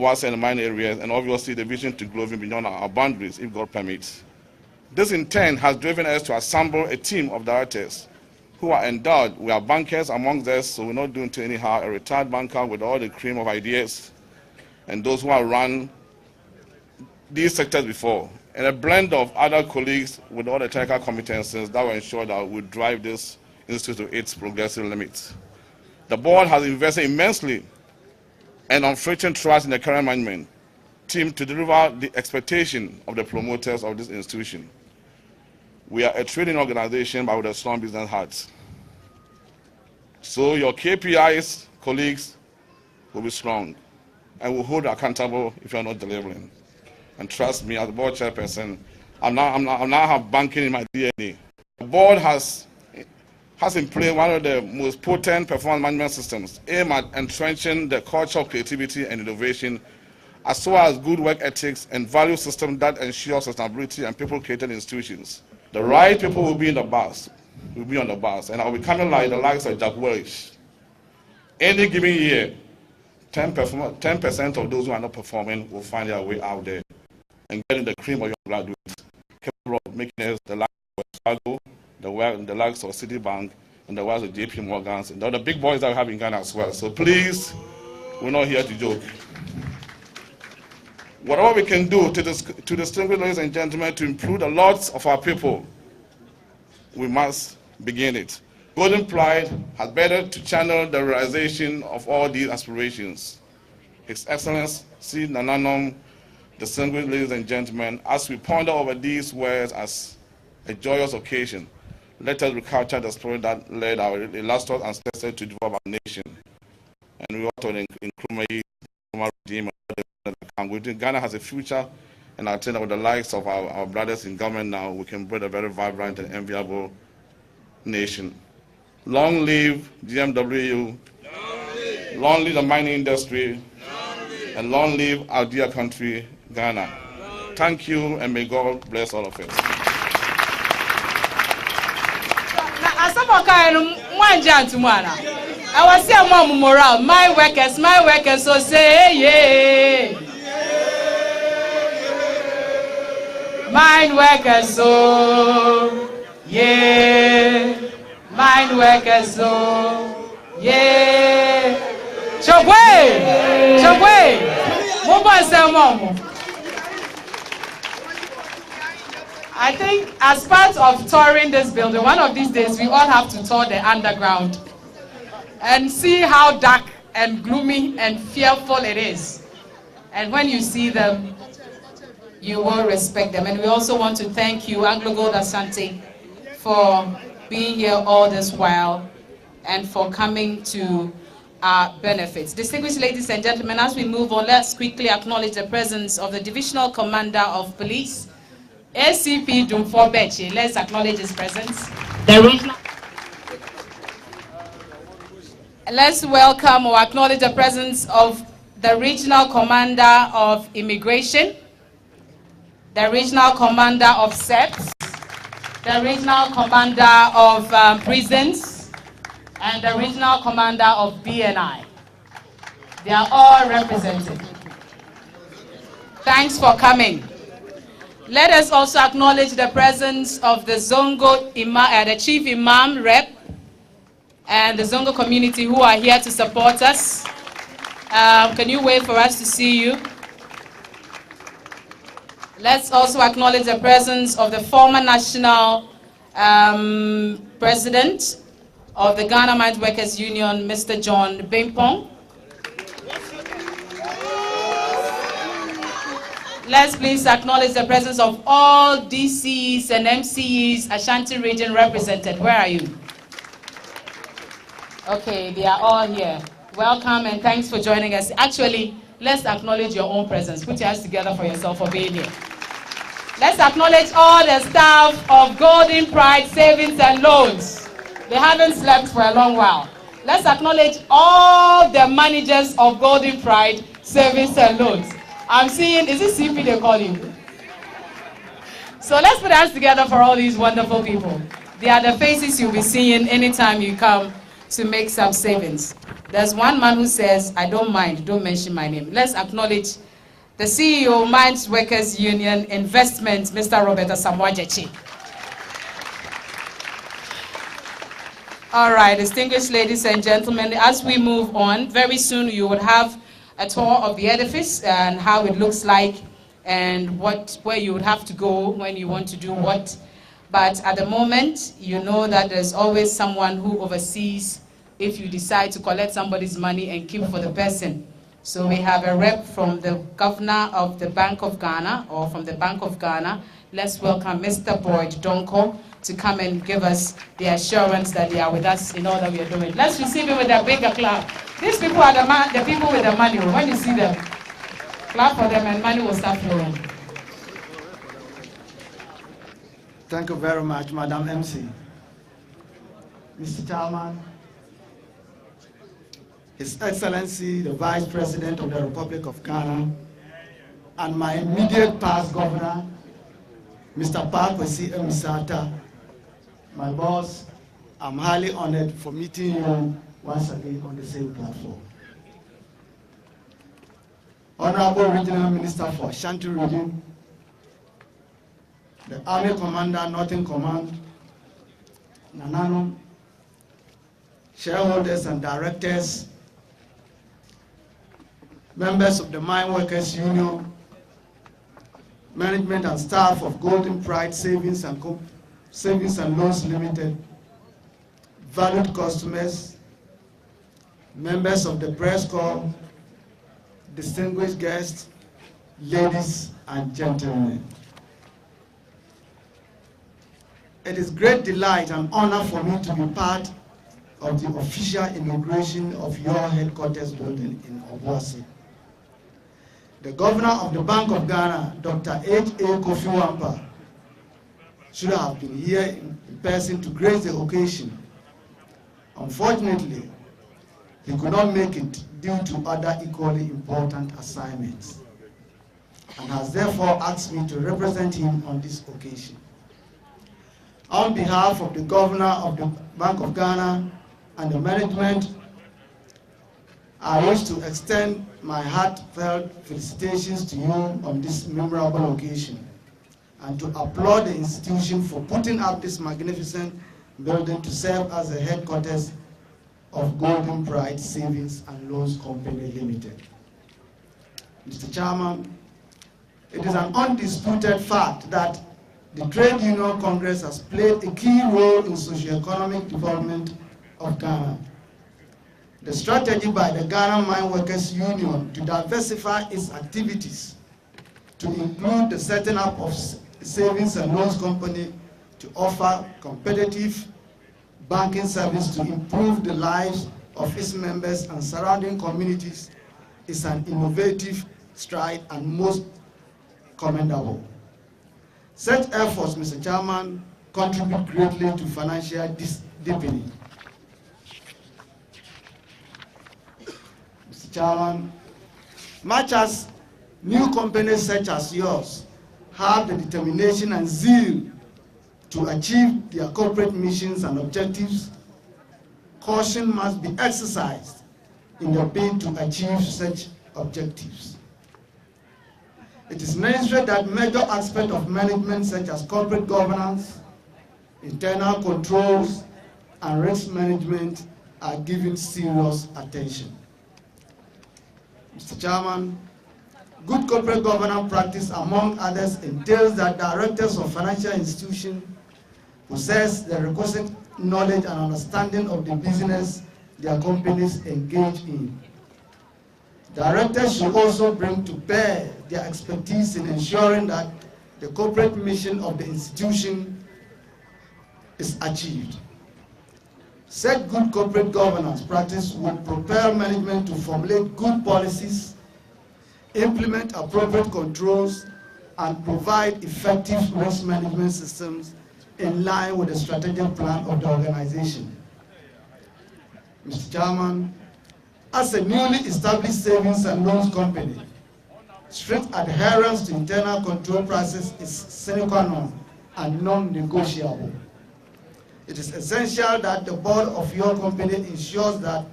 was in the mine areas, and obviously the vision to grow even beyond our boundaries, if God permits. This intent has driven us to assemble a team of directors who are endowed. We are bankers amongst us, so we're not doing to anyhow. A retired banker with all the cream of ideas, and those who have run these sectors before, and a blend of other colleagues with all the technical competencies that will ensure that we drive this institute to its progressive limits. The board has invested immensely and unflinching trust in the current management team to deliver the expectation of the promoters of this institution. We are a trading organization, but with a strong business heart. So your KPIs, colleagues, will be strong and will hold accountable if you are not delivering. And trust me, as a board chairperson, I now have banking in my DNA. The board has in place one of the most potent performance management systems aimed at entrenching the culture of creativity and innovation, as well as good work ethics and value systems that ensure sustainability and people-created institutions. The right people will be in the bus, will be on the bus, and I'll be coming like the likes of Jack Welch. Any given year, 10% of those who are not performing will find their way out there and getting the cream of your graduates, capable of making us the likes of Chicago, the likes of Citibank, and the likes of JP Morgans, and the other big boys that we have in Ghana as well. So please, we're not here to joke. Whatever we can do to distinguish, ladies and gentlemen, to improve the lots of our people, we must begin it. Golden Pride has better to channel the realization of all these aspirations. His Excellency Nananom, distinguished ladies and gentlemen, as we ponder over these words as a joyous occasion, let us recapture the spirit that led our illustrious ancestors to develop our nation. And we ought to include redeem. Ghana has a future, and I think that with the likes of our brothers in government now, we can build a very vibrant and enviable nation. Long live GMWU, long live the mining industry, and long live our dear country, Ghana. Thank you, and may God bless all of us. I was saying, Mom, morale, my workers, so say, yeah. Mine workers, so, yeah. Mine workers, so, yeah. Chokwe, Mobile say, Mom. I think as part of touring this building, one of these days we all have to tour the underground and see how dark and gloomy and fearful it is. And when you see them, you will respect them. And we also want to thank you, Anglo Gold Ashanti, for being here all this while and for coming to our benefits. Distinguished ladies and gentlemen, as we move on, let's quickly acknowledge the presence of the Divisional Commander of Police, ACP Dumfo Bechi. Let's acknowledge his presence. Let's welcome or acknowledge the presence of the Regional Commander of Immigration, the Regional Commander of SEPS, the Regional Commander of Prisons, and the Regional Commander of BNI. They are all represented. Thanks for coming. Let us also acknowledge the presence of the Zongo the Chief Imam Rep and the Zongo community who are here to support us. Can you wait for us to see you? Let's also acknowledge the presence of the former national president of the Ghana Mines Workers Union, Mr. John Bimpong. Let's please acknowledge the presence of all DCs and MCEs Ashanti region represented. Where are you? Okay, they are all here. Welcome and thanks for joining us. Actually, let's acknowledge your own presence. Put your hands together for yourself for being here. Let's acknowledge all the staff of Golden Pride Savings and Loans. They haven't slept for a long while. Let's acknowledge all the managers of Golden Pride Savings and Loans. I'm seeing, is it CP they call you? So let's put our hands together for all these wonderful people. They are the faces you'll be seeing anytime you come to make some savings. There's one man who says, I don't mind, don't mention my name. Let's acknowledge the CEO, Mineworkers Union Investment, Mr. Roberto Samuajechi. All right, distinguished ladies and gentlemen, as we move on, very soon you will have a tour of the edifice and how it looks like and where you would have to go when you want to do what. But at the moment, you know that there's always someone who oversees if you decide to collect somebody's money and keep for the person. So we have a rep from the governor of the Bank of Ghana, or from the Bank of Ghana. Let's welcome Mr. Boyd Donko to come and give us the assurance that they are with us in all that we are doing. Let's receive him with a bigger clap. These people are the people with the money. When you see them, clap for them and money will start flowing. Thank you very much, Madam MC. Mr. Chairman, His Excellency, the Vice President of the Republic of Ghana, and my immediate past governor, Mr. Pakwesi Emisata, my boss, I'm highly honored for meeting you once again on the same platform. Honorable Regional Minister for Ashanti Region, the Army Commander, Northern Command, Nanano, shareholders and directors, members of the Mineworkers Union, management and staff of Golden Pride Savings and Loans Limited, valued customers, members of the press corps, distinguished guests, ladies and gentlemen. It is great delight and honor for me to be part of the official inauguration of your headquarters building in Obuasi. The Governor of the Bank of Ghana, Dr. H.A. Kofi Wampa, should have been here in person to grace the occasion. Unfortunately, he could not make it due to other equally important assignments, and has therefore asked me to represent him on this occasion. On behalf of the Governor of the Bank of Ghana and the management, I wish to extend my heartfelt felicitations to you on this memorable occasion, and to applaud the institution for putting up this magnificent building to serve as the headquarters of Golden Pride Savings and Loans Company Limited. Mr. Chairman, it is an undisputed fact that the Trade Union Congress has played a key role in socio-economic development of Ghana. The strategy by the Ghana Mineworkers Union to diversify its activities to include the setting up of savings and loans company to offer competitive banking service to improve the lives of its members and surrounding communities is an innovative stride and most commendable. Such efforts, Mr. Chairman, contribute greatly to financial deepening. Mr. Chairman, much as new companies such as yours have the determination and zeal to achieve their corporate missions and objectives, caution must be exercised in the bid to achieve such objectives. It is necessary that major aspects of management such as corporate governance, internal controls, and risk management are given serious attention. Mr. Chairman, good corporate governance practice, among others, entails that directors of financial institutions possess the requisite knowledge and understanding of the business their companies engage in. Directors should also bring to bear their expertise in ensuring that the corporate mission of the institution is achieved. Such good corporate governance practice will propel management to formulate good policies, implement appropriate controls, and provide effective risk management systems in line with the strategic plan of the organization. Mr. Chairman, as a newly established savings and loans company, strict adherence to internal control process is sine qua non and non-negotiable. It is essential that the board of your company ensures that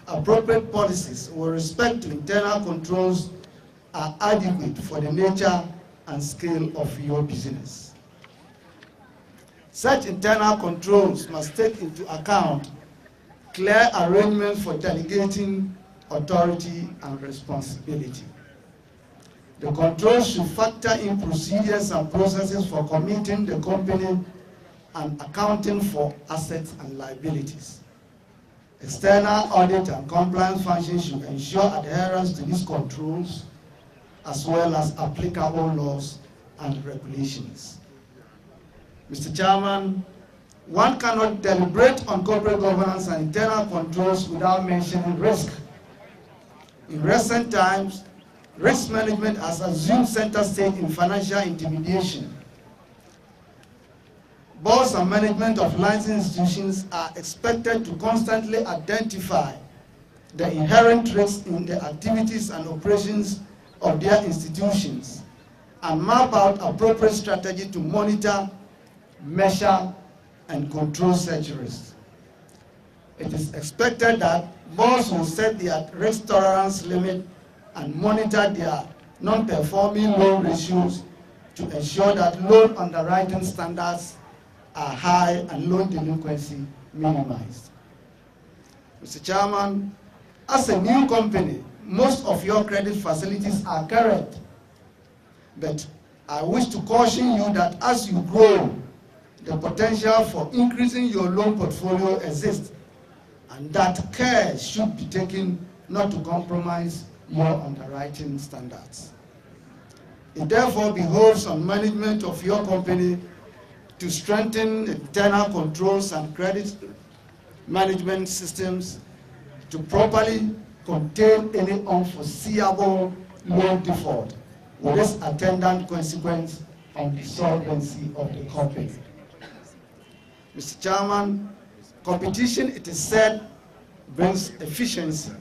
appropriate policies with respect to internal controls are adequate for the nature and scale of your business. Such internal controls must take into account clear arrangements for delegating authority and responsibility. The controls should factor in procedures and processes for committing the company and accounting for assets and liabilities. External audit and compliance functions should ensure adherence to these controls as well as applicable laws and regulations. Mr. Chairman, one cannot deliberate on corporate governance and internal controls without mentioning risk. In recent times, risk management has assumed center stage in financial intimidation. Boards and management of licensed institutions are expected to constantly identify the inherent risks in the activities and operations of their institutions and map out appropriate strategy to monitor, measure, and control such risks. It is expected that boards will set their risk tolerance limit and monitor their non-performing loan ratios to ensure that loan underwriting standards are high and loan delinquency minimized. Mr. Chairman, as a new company, most of your credit facilities are current, but I wish to caution you that as you grow, the potential for increasing your loan portfolio exists, and that care should be taken not to compromise your underwriting standards. It therefore behoves on management of your company to strengthen internal controls and credit management systems to properly contain any unforeseeable loan default with its attendant consequence on the solvency of the company. Mr. Chairman, competition, it is said, brings efficiency.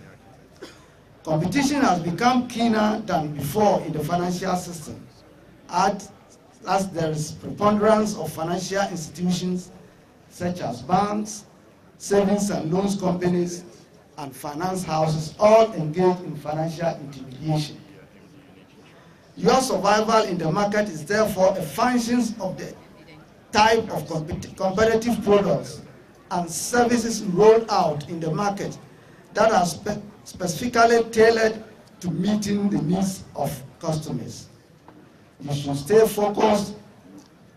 Competition has become keener than before in the financial system, as there is preponderance of financial institutions such as banks, savings and loans companies, and finance houses all engaged in financial intermediation. Your survival in the market is therefore a function of the type of competitive products and services rolled out in the market that are specifically tailored to meeting the needs of customers. You should stay focused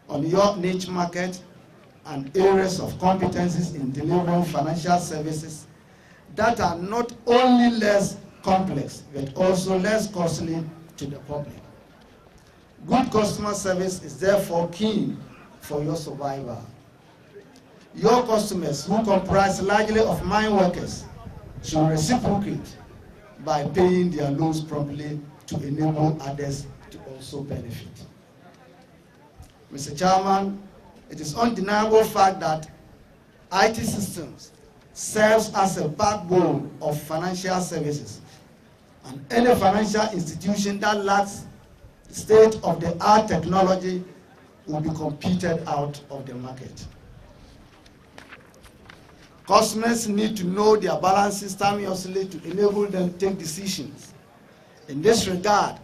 on your niche market and areas of competencies in delivering financial services that are not only less complex, but also less costly to the public. Good customer service is therefore key for your survival. Your customers, who comprise largely of Mineworkers, should reciprocate by paying their loans promptly to enable others to also benefit. Mr. Chairman, it is undeniable fact that IT systems serves as a backbone of financial services, and any financial institution that lacks state-of-the-art technology will be competed out of the market. Customers need to know their balances simultaneously to enable them to take decisions. In this regard,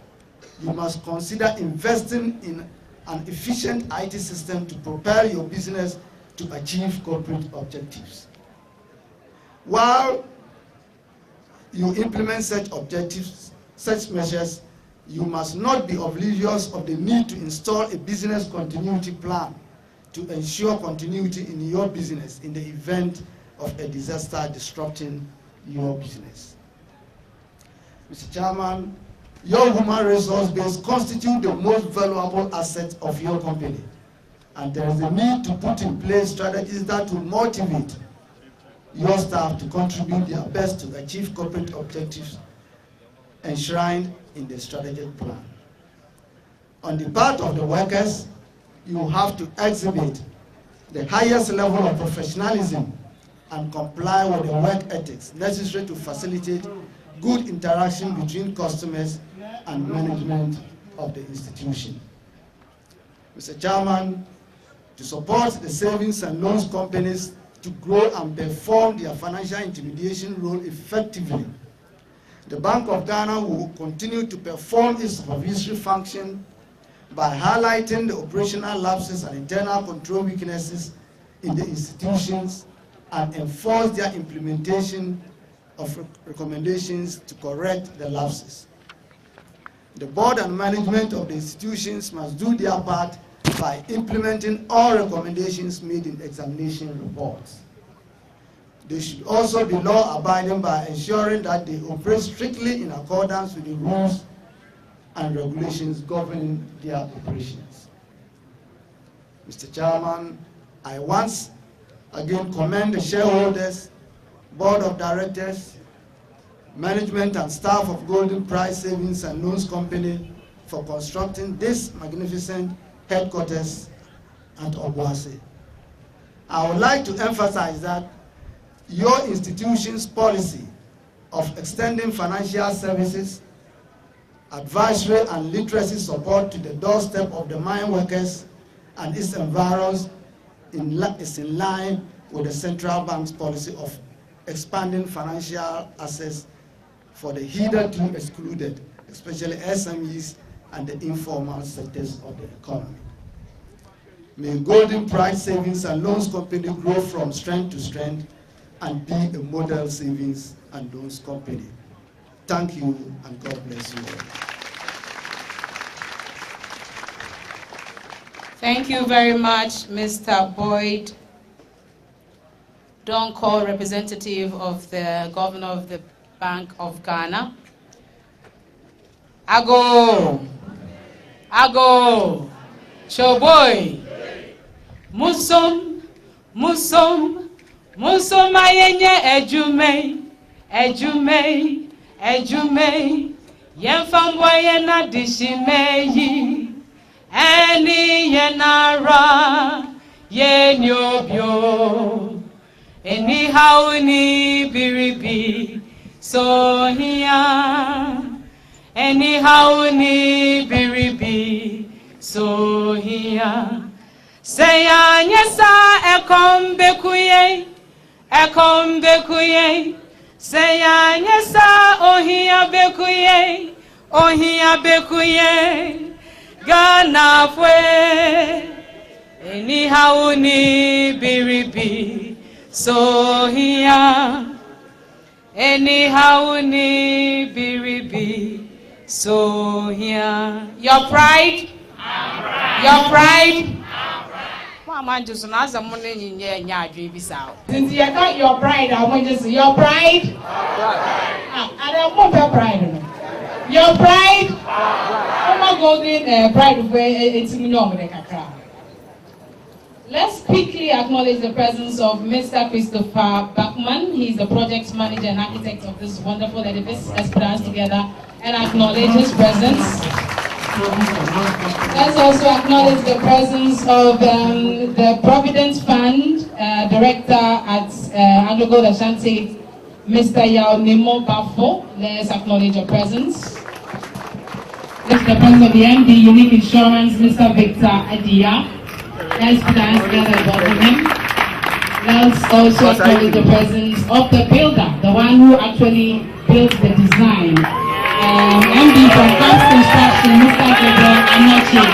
you must consider investing in an efficient IT system to propel your business to achieve corporate objectives. While you implement such objectives, such measures, you must not be oblivious of the need to install a business continuity plan to ensure continuity in your business in the event of a disaster disrupting your business. Mr. Chairman, your human resource base constitutes the most valuable asset of your company, and there is a need to put in place strategies that will motivate your staff to contribute their best to achieve corporate objectives enshrined in the strategic plan. On the part of the workers, you have to exhibit the highest level of professionalism and comply with the work ethics necessary to facilitate good interaction between customers and management of the institution. Mr. Chairman, to support the savings and loans companies to grow and perform their financial intermediation role effectively. The Bank of Ghana will continue to perform its supervisory function by highlighting the operational lapses and internal control weaknesses in the institutions and enforce their implementation of recommendations to correct the lapses. The board and management of the institutions must do their part by implementing all recommendations made in examination reports. They should also be law-abiding by ensuring that they operate strictly in accordance with the rules and regulations governing their operations. Mr. Chairman, I once again commend the shareholders, board of directors, management and staff of Golden Prize Savings and Loans Company for constructing this magnificent headquarters at Obuasi. I would like to emphasize that your institution's policy of extending financial services, advisory and literacy support to the doorstep of the mine workers and its environs is in line with the central bank's policy of expanding financial access for the hitherto excluded, especially SMEs and the informal sectors of the economy. May Golden Prize Savings and Loans Company grow from strength to strength and be a model savings and loans company. Thank you, and God bless you all. Thank you very much, Mr. Boyd Donko, representative of the Governor of the Bank of Ghana. Ago, Choboy, Musom, ayenye ejume, yemfamboye na dishimeyi, eni yenara, yenyobyo, eni hauni biribi, sohiya, eni hauni biribi, sohiya. Seya nyesa ekombekuye, seya nyesa ohia bekuye, Ghana fwe, eni hauni biribi, sohiya, eni hauni biribi, sohiya. Your pride, your pride. Since you got your pride, I want to say your pride. I don't want your pride. Your pride. Oh my golden pride. It's Let's quickly acknowledge the presence of Mr. Christopher Bachman. He's the project manager and architect of this wonderful edifice that's put us together, and acknowledge his presence. Let's also acknowledge the presence of the Providence Fund Director at Anglo Gold Ashanti, Mr. Yao Nemo Bafo. Let's acknowledge your presence. Let's the presence of the MD Unique Insurance, Mr. Victor Adia. Let's put our hands together and welcome him. Let's also acknowledge the presence of the builder, the one who actually built the design. MD from House Construction, Mr. Gabriel Anachi.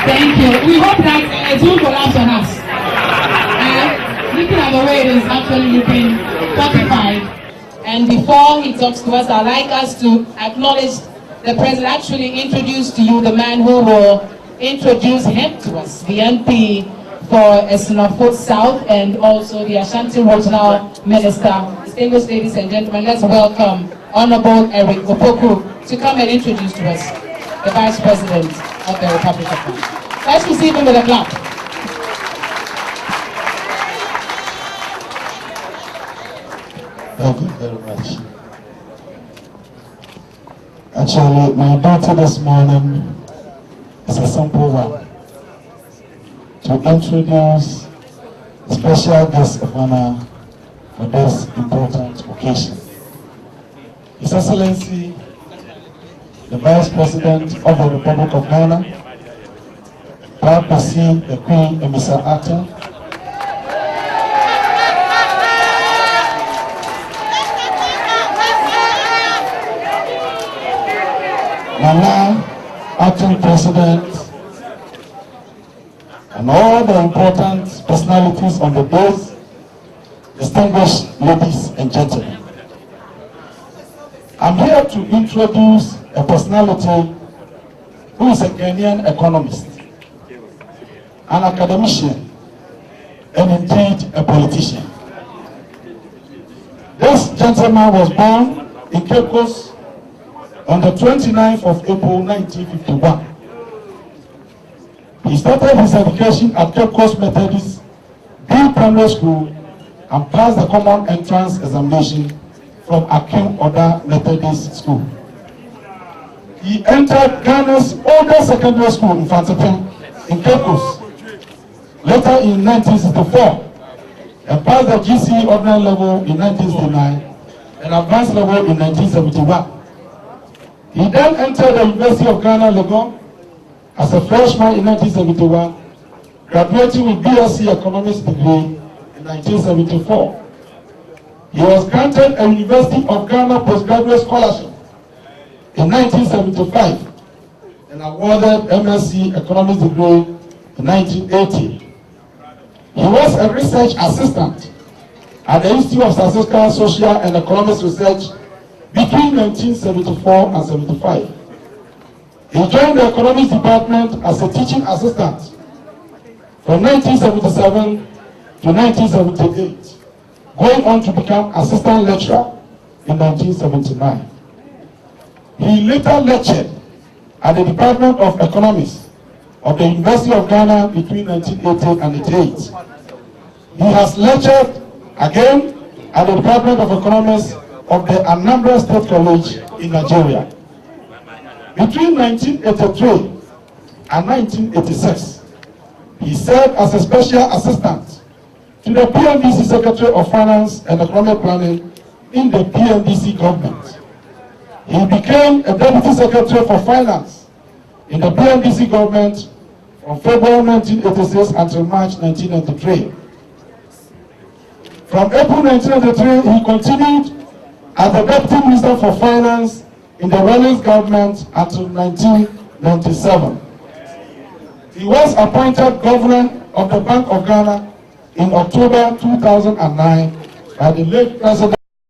Thank you. We hope that it will collapse on us. Looking at the way it is actually looking fortified. And before he talks to us, I'd like us to acknowledge the president actually introduced to you the man who will introduce him to us, the MP for Esnafort South and also the Ashanti Regional Minister. Distinguished ladies and gentlemen, let's welcome Honorable Eric Opoku to come and introduce to us the Vice President of the Republic of Ghana. Let's receive him with a clap. Thank you very much. Actually, my duty this morning is a simple one. To introduce special guest of honor for this important occasion. His Excellency, the Vice President of the Republic of Ghana, proud to see the Queen Emisa Atta, Nana, Acting President, and all the important personalities on the dais, distinguished ladies and gentlemen. I'm here to introduce a personality who is a Ghanaian economist, an academician, and indeed a politician. This gentleman was born in Cape Coast on the 29th of April 1951. He started his education at Cape Coast Methodist B Primary School and passed the common entrance examination from Akim Oda Methodist School. He entered Ghana's oldest secondary school in Fantepin in Cape Coast later in 1964 and passed the GCE ordinary level in 1969 and advanced level in 1971. He then entered the University of Ghana, Legon, as a freshman in 1971, graduating with BSc Economics degree in 1974. He was granted a University of Ghana postgraduate scholarship in 1975 and awarded MSc Economics degree in 1980. He was a research assistant at the Institute of Statistical, Social and Economics Research between 1974 and 75. He joined the Economics Department as a teaching assistant from 1977 to 1978, going on to become assistant lecturer in 1979. He later lectured at the Department of Economics of the University of Ghana between 1980 and 88. He has lectured again at the Department of Economics of the Anambra State College in Nigeria. Between 1983 and 1986, he served as a special assistant to the PMDC Secretary of Finance and Economic Planning in the PMDC government. He became a Deputy Secretary for Finance in the PMDC government from February 1986 until March 1993. From April 1993, he continued as the Deputy Minister for Finance in the Rawlings government until 1997. He was appointed Governor of the Bank of Ghana in October 2009 by the late President